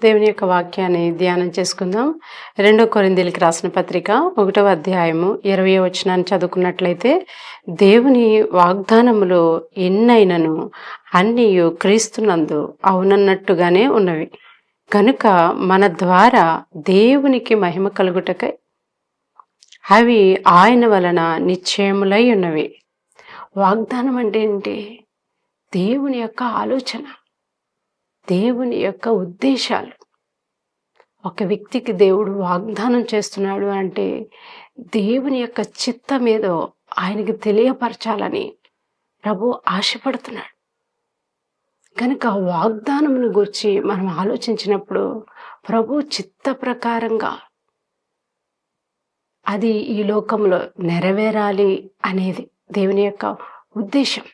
దేవుని యొక్క వాక్యాన్ని ధ్యానం చేసుకుందాం. 2 కొరింథీయులకు రాసిన పత్రిక 1వ అధ్యాయము 20వ వచనాన్ని చదువుకున్నట్లయితే, దేవుని వాగ్దానములు ఎన్నైనను అన్నియు క్రీస్తునందు అవునన్నట్టుగానే ఉన్నవి. కనుక మన ద్వారా దేవునికి మహిమ కలుగుటకై అవి ఆయన వలన నిశ్చయములై ఉన్నవి. వాగ్దానం అంటే ఏంటి? దేవుని యొక్క ఆలోచన, దేవుని యొక్క ఉద్దేశాలు. ఒక వ్యక్తికి దేవుడు వాగ్దానం చేస్తున్నాడు అంటే దేవుని యొక్క చిత్తం ఏదో ఆయనకి తెలియపరచాలని ప్రభు ఆశపడుతున్నాడు. కనుక వాగ్దానమును గురించి మనం ఆలోచించినప్పుడు ప్రభు చిత్త ప్రకారంగా అది ఈ లోకంలో నెరవేరాలి అనేది దేవుని యొక్క ఉద్దేశం.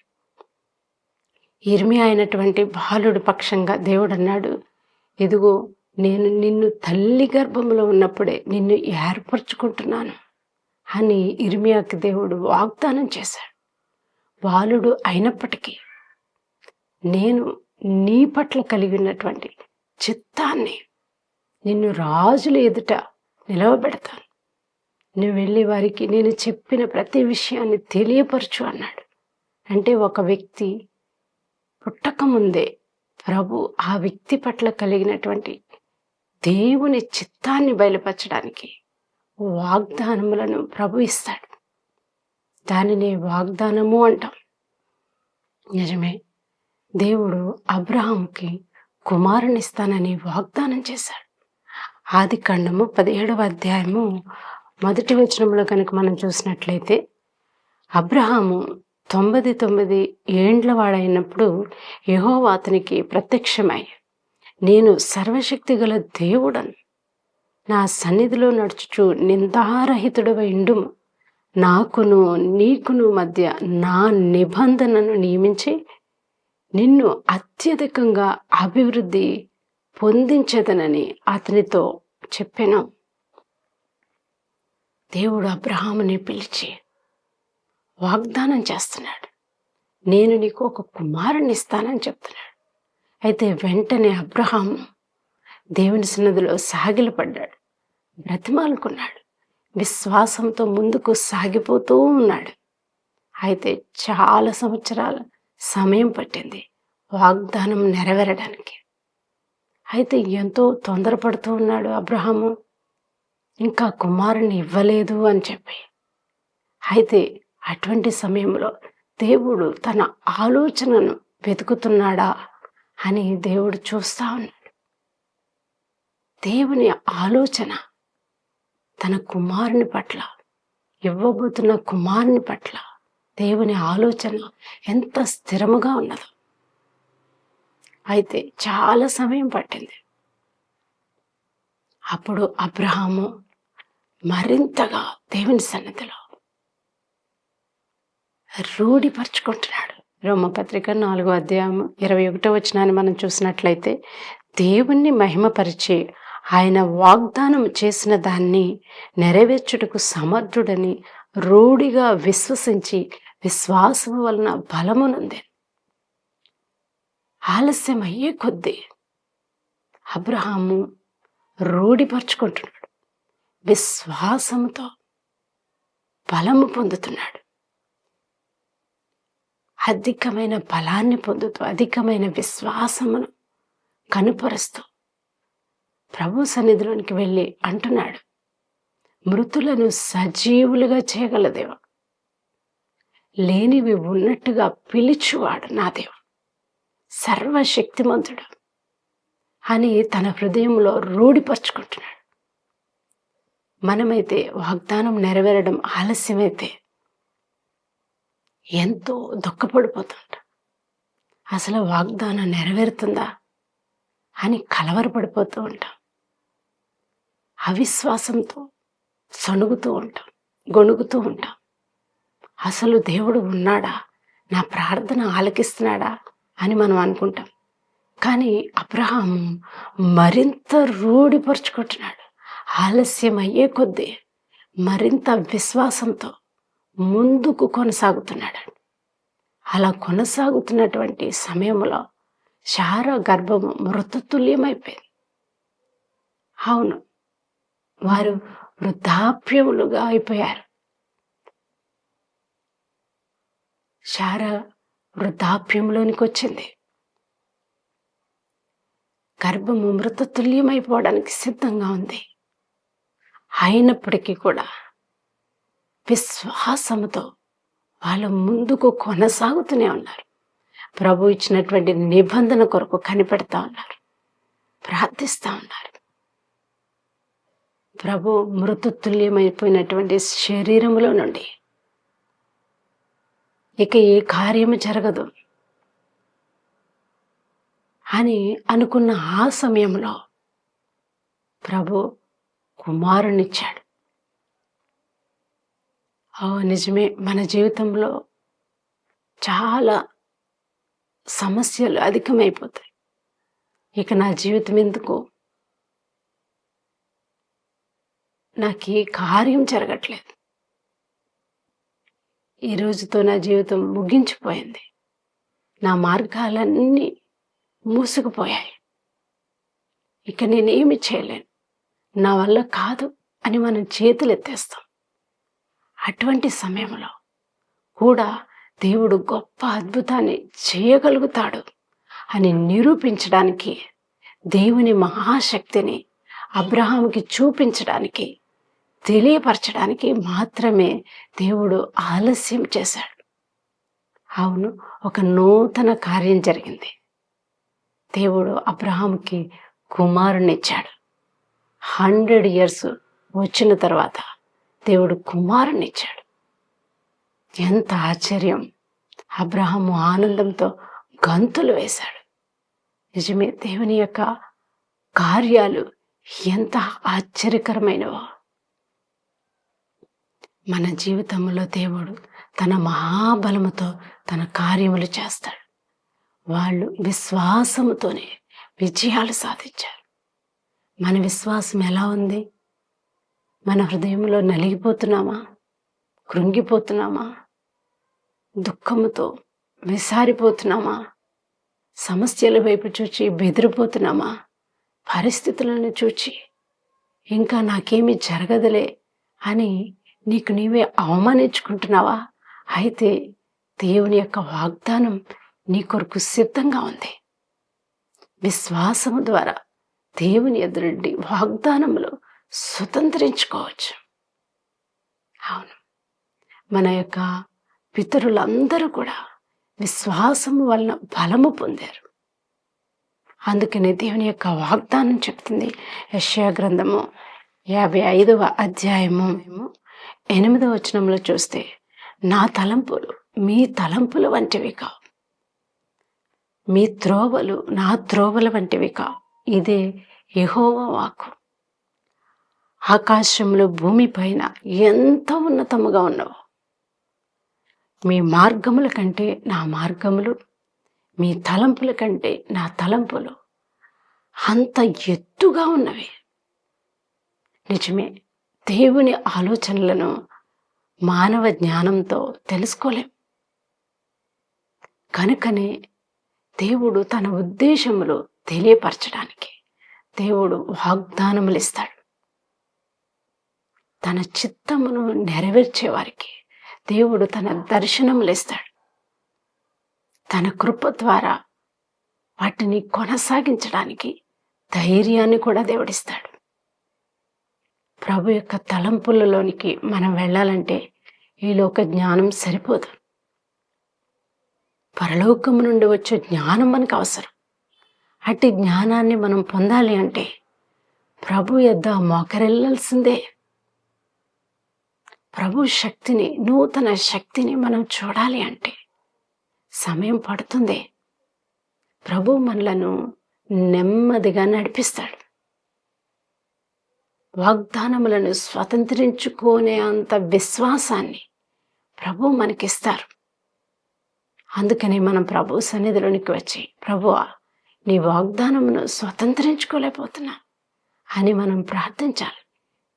ఇర్మియా అయినటువంటి బాలుడి పక్షంగా దేవుడు అన్నాడు, ఇదిగో నేను నిన్ను తల్లి గర్భంలో ఉన్నప్పుడే నిన్ను ఏర్పరచుకుంటున్నాను అని ఇర్మియాకి దేవుడు వాగ్దానం చేశాడు. బాలుడు అయినప్పటికీ నేను నీ పట్ల కలిగి ఉన్నటువంటి చిత్తాన్ని నిన్ను రాజుల ఎదుట నిలవబెడతాను, నువ్వు వెళ్ళి వారికి నేను చెప్పిన ప్రతి విషయాన్ని తెలియపరచు అన్నాడు. అంటే ఒక వ్యక్తి పుట్టకముందే ప్రభు ఆ వ్యక్తి పట్ల కలిగినటువంటి దేవుని చిత్తాన్ని బయలుపరచడానికి వాగ్దానములను ప్రభు ఇస్తాడు. దానిని వాగ్దానము అంటాం. నిజమే, దేవుడు అబ్రహాముకి కుమారునిస్తానని వాగ్దానం చేశాడు. ఆదికాండము 17వ అధ్యాయము 1వ వచనంలో కనుక మనం చూసినట్లయితే, అబ్రహాము 99 ఏండ్ల వాడైనప్పుడు యెహోవా అతనికి ప్రత్యక్షమై, నేను సర్వశక్తి గల దేవుడను, నా సన్నిధిలో నడుచుచు నిందారహితుడవై ఉండుము, నాకును నీకును మధ్య నా నిబంధనను నియమించి నిన్ను అత్యధికంగా అభివృద్ధి పొందించదనని అతనితో చెప్పాను. దేవుడు అబ్రహాముని పిలిచి వాగ్దానం చేస్తున్నాడు, నేను నీకు ఒక కుమారుని ఇస్తానని చెప్తున్నాడు. అయితే వెంటనే అబ్రహాము దేవుని సన్నిధిలో సాగిలపడ్డాడు, బ్రతిమాలుకున్నాడు, విశ్వాసంతో ముందుకు సాగిపోతూ ఉన్నాడు. అయితే చాలా సంవత్సరాల సమయం పట్టింది వాగ్దానం నెరవేరడానికి. అయితే ఎంతో తొందరపడుతూ ఉన్నాడు అబ్రహాము, ఇంకా కుమారుని ఇవ్వలేదు అని చెప్పి. అయితే అటువంటి సమయంలో దేవుడు తన ఆలోచనను వెతుకుతున్నాడా అని దేవుడు చూస్తా ఉన్నాడు. దేవుని ఆలోచన తన కుమారుని పట్ల, ఇవ్వబోతున్న కుమారుని పట్ల దేవుని ఆలోచన ఎంత స్థిరముగా ఉన్నదో. అయితే చాలా సమయం పట్టింది. అప్పుడు అబ్రహాము మరింతగా దేవుని సన్నిధిలో రూఢిపరుచుకుంటున్నాడు. రోమపత్రిక 4వ అధ్యాయం 21వ వచనాన్ని మనం చూసినట్లయితే, దేవుణ్ణి మహిమపరిచి ఆయన వాగ్దానం చేసిన దాన్ని నెరవేర్చుటకు సమర్థుడని రూఢిగా విశ్వసించి విశ్వాసము వలన బలమునుంది. ఆలస్యం అయ్యే కొద్దీ అబ్రహాము రూఢిపరుచుకుంటున్నాడు, విశ్వాసంతో బలము పొందుతున్నాడు. అధికమైన బలాన్ని పొందుతూ, అధికమైన విశ్వాసమును కనుపరుస్తూ ప్రభు సన్నిధిలోనికి వెళ్ళి అంటున్నాడు, మృతులను సజీవులుగా చేయగల దేవుడు, లేనివి ఉన్నట్టుగా పిలిచువాడు నా దేవుడు, సర్వశక్తిమంతుడు అని తన హృదయంలో రూఢిపరుచుకుంటున్నాడు. మనమైతే వాగ్దానం నెరవేరడం ఆలస్యమైతే ఎంతో దుఃఖపడిపోతుంటాం. అసలు వాగ్దానం నెరవేరుతుందా అని కలవరపడిపోతూ ఉంటాం. అవిశ్వాసంతో సణుగుతూ ఉంటాం, గొణుగుతూ ఉంటాం. అసలు దేవుడు ఉన్నాడా, నా ప్రార్థన ఆలకిస్తున్నాడా అని మనం అనుకుంటాం. కానీ అబ్రహాము మరింత రూఢిపరుచుకుంటున్నాడు. ఆలస్యం అయ్యే కొద్దీ మరింత విశ్వాసంతో ముందుకు కొనసాగుతున్నాడు. అలా కొనసాగుతున్నటువంటి సమయంలో శారా గర్భము మృతతుల్యమైపోయింది. అవును, వారు వృద్ధాప్యములుగా అయిపోయారు. శారా వృద్ధాప్యంలోనికి వచ్చింది. గర్భము మృతతుల్యమైపోవడానికి సిద్ధంగా ఉంది. అయినప్పటికీ కూడా విశ్వాసముతో వాళ్ళు ముందుకు కొనసాగుతూనే ఉన్నారు. ప్రభు ఇచ్చినటువంటి నిబంధన కొరకు కనిపెడతా ఉన్నారు, ప్రార్థిస్తూ ఉన్నారు. ప్రభు మృతతుల్యమైపోయినటువంటి శరీరములో నుండి ఇక ఏ కార్యము జరగదు అని అనుకున్న ఆ సమయంలో ప్రభు కుమారునిచ్చాడు. నిజమే, మన జీవితంలో చాలా సమస్యలు అధికమైపోతాయి. ఇక నా జీవితం ఎందుకు, నాకు ఏ కార్యం జరగట్లేదు, ఈ రోజుతో నా జీవితం ముగించిపోయింది, నా మార్గాలన్నీ మూసుకుపోయాయి, ఇక నేనేమి చేయలేను, నా వల్ల కాదు అని మనం చేతులు ఎత్తేస్తాం. అటువంటి సమయంలో కూడా దేవుడు గొప్ప అద్భుతాన్ని చేయగలుగుతాడు అని నిరూపించడానికి, దేవుని మహాశక్తిని అబ్రహాముకి చూపించడానికి, తెలియపరచడానికి మాత్రమే దేవుడు ఆలస్యం చేశాడు. అవును, ఒక నూతన కార్యం జరిగింది. దేవుడు అబ్రహాముకి కుమారునిచ్చాడు. 100 years వచ్చిన తర్వాత దేవుడు కుమారునిచ్చాడు. ఎంత ఆశ్చర్యం! అబ్రహాము ఆనందంతో గంతులు వేశాడు. నిజమే, దేవుని యొక్క కార్యాలు ఎంత ఆశ్చర్యకరమైనవో. మన జీవితంలో దేవుడు తన మహాబలముతో తన కార్యములు చేస్తాడు. వాళ్ళు విశ్వాసముతోనే విజయాలు సాధించారు. మన విశ్వాసం ఎలా ఉంది? మన హృదయంలో నలిగిపోతున్నామా, కృంగిపోతున్నామా, దుఃఖముతో విసారిపోతున్నామా, సమస్యల వైపు చూచి బెదిరిపోతున్నామా, పరిస్థితులను చూచి ఇంకా నాకేమీ జరగదులే అని నీకు నీవే అవమానించుకుంటున్నావా? అయితే దేవుని యొక్క వాగ్దానం నీ కొరకు సిద్ధంగా ఉంది. విశ్వాసము ద్వారా దేవుని ఎదురుండి వాగ్దానములు స్వతంత్రించుకోవచ్చు. అవును, మన యొక్క పితరులందరూ కూడా విశ్వాసము వలన బలము పొందారు. అందుకనే దేవుని యొక్క వాగ్దానం చెప్తుంది. యెషయా గ్రంథము 55వ అధ్యాయము 8వ వచనంలో చూస్తే, నా తలంపులు మీ తలంపుల వంటివి కావు, మీ త్రోవలు నా త్రోవల వంటివి కావు. ఇదే యెహోవా వాక్కు. ఆకాశంలో భూమి పైన ఎంత ఉన్నతముగా ఉన్నవో, మీ మార్గముల కంటే నా మార్గములు, మీ తలంపుల కంటే నా తలంపులు అంత ఎత్తుగా ఉన్నవి. నిజమే, దేవుని ఆలోచనలను మానవ జ్ఞానంతో తెలుసుకోలేం. కనుకనే దేవుడు తన ఉద్దేశములు తెలియపరచడానికి దేవుడు వాగ్దానములు ఇస్తాడు. తన చిత్తమును నెరవేర్చే వారికి దేవుడు తన దర్శనములు ఇస్తాడు. తన కృప ద్వారా వాటిని కొనసాగించడానికి ధైర్యాన్ని కూడా దేవుడిస్తాడు. ప్రభు యొక్క తలంపులలోనికి మనం వెళ్ళాలంటే ఈ లోక జ్ఞానం సరిపోదు. పరలోకము నుండి వచ్చే జ్ఞానం మనకు అవసరం. అట్టి జ్ఞానాన్ని మనం పొందాలి అంటే ప్రభు యొద్ద మోకరిల్లాల్సిందే. ప్రభు శక్తిని, నూతన శక్తిని మనం చూడాలి అంటే సమయం పడుతుంది. ప్రభు మనలను నెమ్మదిగా నడిపిస్తాడు. వాగ్దానములను స్వతంత్రించుకునే అంత విశ్వాసాన్ని ప్రభు మనకిస్తారు. అందుకని మనం ప్రభు సన్నిధిలోనికి వచ్చి, ప్రభువా నీ వాగ్దానమును స్వతంత్రించుకోలేకపోతున్నా అని మనం ప్రార్థించాలి,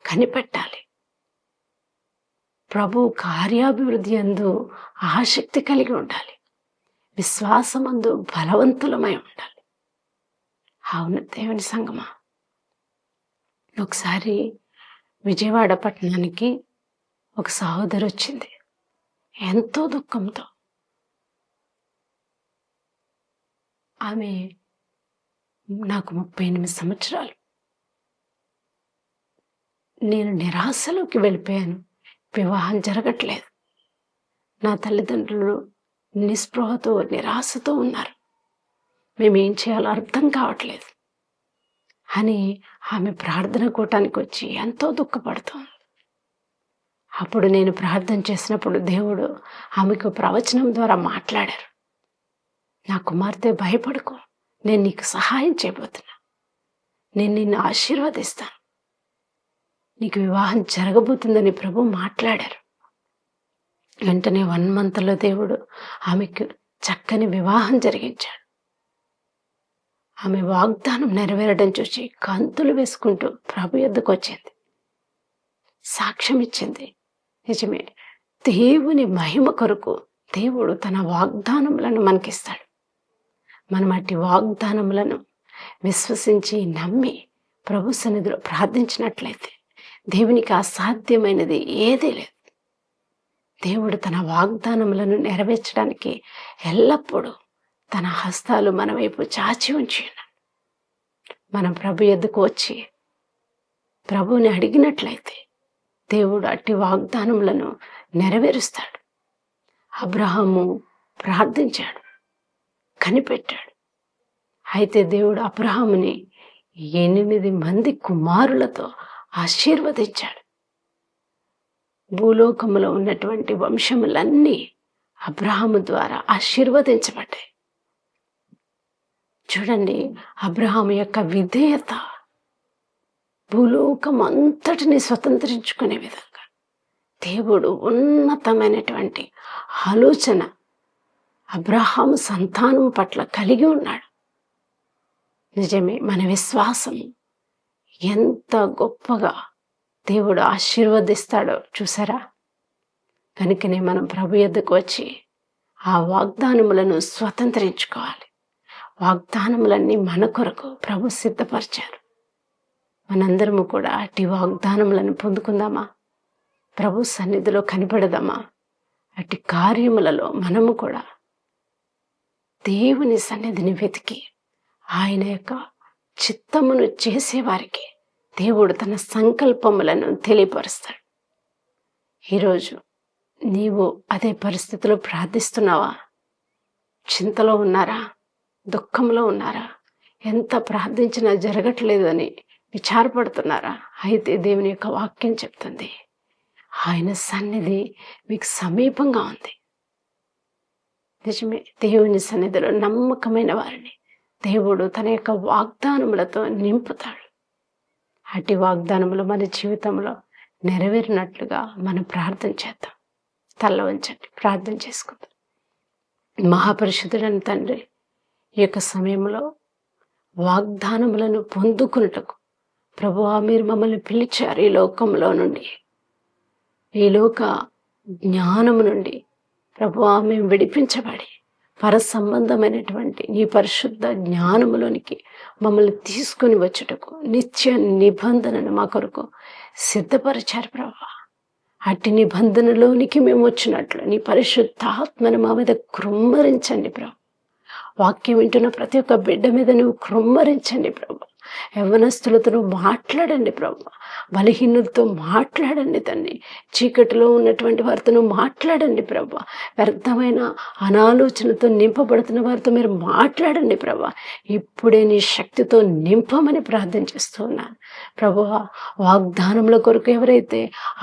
కనిపెట్టాలి. ప్రభు కార్యాభివృద్ధి యందు ఆసక్తి కలిగి ఉండాలి. విశ్వాసమందు బలవంతులమై ఉండాలి. అవును దేవుని సంగమా, ఒకసారి విజయవాడ పట్టణానికి ఒక సహోదరి వచ్చింది. ఎంతో దుఃఖంతో. ఆమె నాకు 38 సంవత్సరాలు. నేను నిరాశలోకి వెళ్ళిపోయాను. వివాహం జరగట్లేదు. నా తల్లిదండ్రులు నిస్పృహతో నిరాశతో ఉన్నారు. మేమేం చేయాలో అర్థం కావట్లేదు అని ఆమె ప్రార్థన కూటానికి వచ్చి ఎంతో దుఃఖపడుతోంది. అప్పుడు నేను ప్రార్థన చేసినప్పుడు దేవుడు ఆమెకు ప్రవచనం ద్వారా మాట్లాడారు. నా కుమార్తె, భయపడకు, నేను నీకు సహాయం చేయబోతున్నా, నేను నిన్ను ఆశీర్వదిస్తాను, నీకు వివాహం జరగబోతుందని ప్రభు మాట్లాడారు. వెంటనే 1 monthలో దేవుడు ఆమెకు చక్కని వివాహం జరిగించాడు. ఆమె వాగ్దానం నెరవేరడం చూసి గంతులు వేసుకుంటూ ప్రభు యొద్దకు వచ్చింది, సాక్ష్యం ఇచ్చింది. నిజమే, దేవుని మహిమ కొరకు దేవుడు తన వాగ్దానములను మనకిస్తాడు. మనం అట్టి వాగ్దానములను విశ్వసించి నమ్మి ప్రభు సన్నిధిలో ప్రార్థించినట్లయితే దేవునికి అసాధ్యమైనది ఏదీ లేదు. దేవుడు తన వాగ్దానములను నెరవేర్చడానికి ఎల్లప్పుడూ తన హస్తాలు మన వైపు చాచి ఉంచి ఉన్నాడు. మనం ప్రభు యొద్దకు వచ్చి ప్రభువుని అడిగినట్లయితే దేవుడు అట్టి వాగ్దానములను నెరవేరుస్తాడు. అబ్రహాము ప్రార్థించాడు, కనిపెట్టాడు. అయితే దేవుడు అబ్రహాముని 8 మంది కుమారులతో ఆశీర్వదించాడు. భూలోకములో ఉన్నటువంటి వంశములన్నీ అబ్రహాము ద్వారా ఆశీర్వదించబడ్డాయి. చూడండి, అబ్రహాము యొక్క విధేయత భూలోకం అంతటిని స్వతంత్రించుకునే విధంగా దేవుడు ఉన్నతమైనటువంటి ఆలోచన అబ్రహాము సంతానం పట్ల కలిగి ఉన్నాడు. నిజమే, మన విశ్వాసం ఎంత గొప్పగా దేవుడు ఆశీర్వదిస్తాడో చూసారా. కనుకనే మనం ప్రభు యొద్దకు వచ్చి ఆ వాగ్దానములను స్వతంత్రించుకోవాలి. వాగ్దానములన్నీ మన కొరకు ప్రభు సిద్ధపరిచారు. మనందరము కూడా అట్టి వాగ్దానములను పొందుకుందామా? ప్రభు సన్నిధిలో కనిపెడదామా? అట్టి కార్యములలో మనము కూడా దేవుని సన్నిధిని వెతికి ఆయన యొక్క చిత్తమును చేసేవారికి దేవుడు తన సంకల్పములను తెలియపరుస్తాడు. ఈరోజు నీవు అదే పరిస్థితిలో ప్రార్థిస్తున్నావా? చింతలో ఉన్నారా? దుఃఖంలో ఉన్నారా? ఎంత ప్రార్థించినా జరగట్లేదు అని విచారపడుతున్నారా? అయితే దేవుని యొక్క వాక్యం చెప్తుంది, ఆయన సన్నిధి మీకు సమీపంగా ఉంది. నిజమే, దేవుని సన్నిధిలో నమ్మకమైన వారిని దేవుడు తన యొక్క వాగ్దానములతో నింపుతాడు. అట్టి వాగ్దానములు మన జీవితంలో నెరవేరినట్లుగా మనం ప్రార్థన చేద్దాం. తల్ల వంచండి, ప్రార్థన చేసుకుందాం. మహాపరిశుద్ధుడైన తండ్రి, ఈ యొక్క సమయంలో వాగ్దానములను పొందుకున్నటకు ప్రభువా మీరు మమ్మల్ని పిలిచారు. ఈ లోకంలో నుండి, ఈ లోక జ్ఞానము నుండి ప్రభువా మేము విడిపించబడి పర సంబంధమైనటువంటి నీ పరిశుద్ధ జ్ఞానములోనికి మమ్మల్ని తీసుకుని వచ్చుటకు నిత్య నిబంధనను మా కొరకు సిద్ధపరిచారు ప్రభువా. అట్టి నిబంధనలోనికి మేము వచ్చినట్లు నీ పరిశుద్ధాత్మను మా మీద కృమ్మరించండి ప్రభు. వాక్యం వింటున్న ప్రతి ఒక్క బిడ్డ మీద నువ్వు కృమ్మరించండి ప్రభు. యవ్వనస్తులతో నువ్వు మాట్లాడండి ప్రభు. బలహీనులతో మాట్లాడండి తండ్రి. చీకటిలో ఉన్నటువంటి వారితో నువ్వు మాట్లాడండి ప్రభు. వ్యర్థమైన అనాలోచనతో నింపబడుతున్న వారితో మీరు మాట్లాడండి ప్రభు. ఇప్పుడే నీ శక్తితో నింపమని ప్రార్థన చేస్తున్నాను ప్రభు. వాగ్దానముల కొరకు ఎవరైతే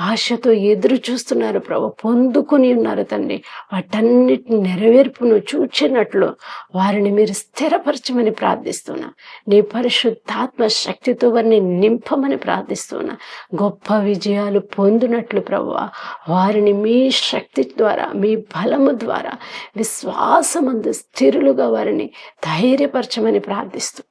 ఆశతో ఎదురు చూస్తున్నారో ప్రభు, పొందుకుని ఉన్నారు తండ్రి, వాటన్నిటిని నెరవేర్పును చూచినట్లు వారిని మీరు స్థిరపరచమని ప్రార్థిస్తున్నా. నీ పరిశుద్ధాత్మ శక్తితో వారిని నింపమని ప్రార్థిస్తున్నా. గొప్ప విజయాలు పొందినట్లు ప్రభువా వారిని మీ శక్తి ద్వారా, మీ బలము ద్వారా విశ్వాసమందు స్థిరులుగా వారిని ధైర్యపరచమని ప్రార్థిస్తూ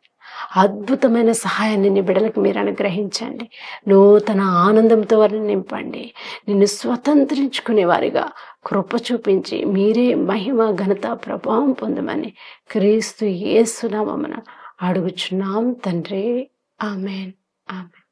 అద్భుతమైన సహాయాన్ని నీ బిడ్డలకు మీరు అనుగ్రహించండి. నూతన ఆనందంతో వారిని నింపండి. నిన్ను స్వతంత్రించుకునే వారిగా కృప చూపించి మీరే మహిమ ఘనత ప్రభావం పొందమని క్రీస్తు యేసు నామమున అడుగుచున్నాం తండ్రి. Amen, amen.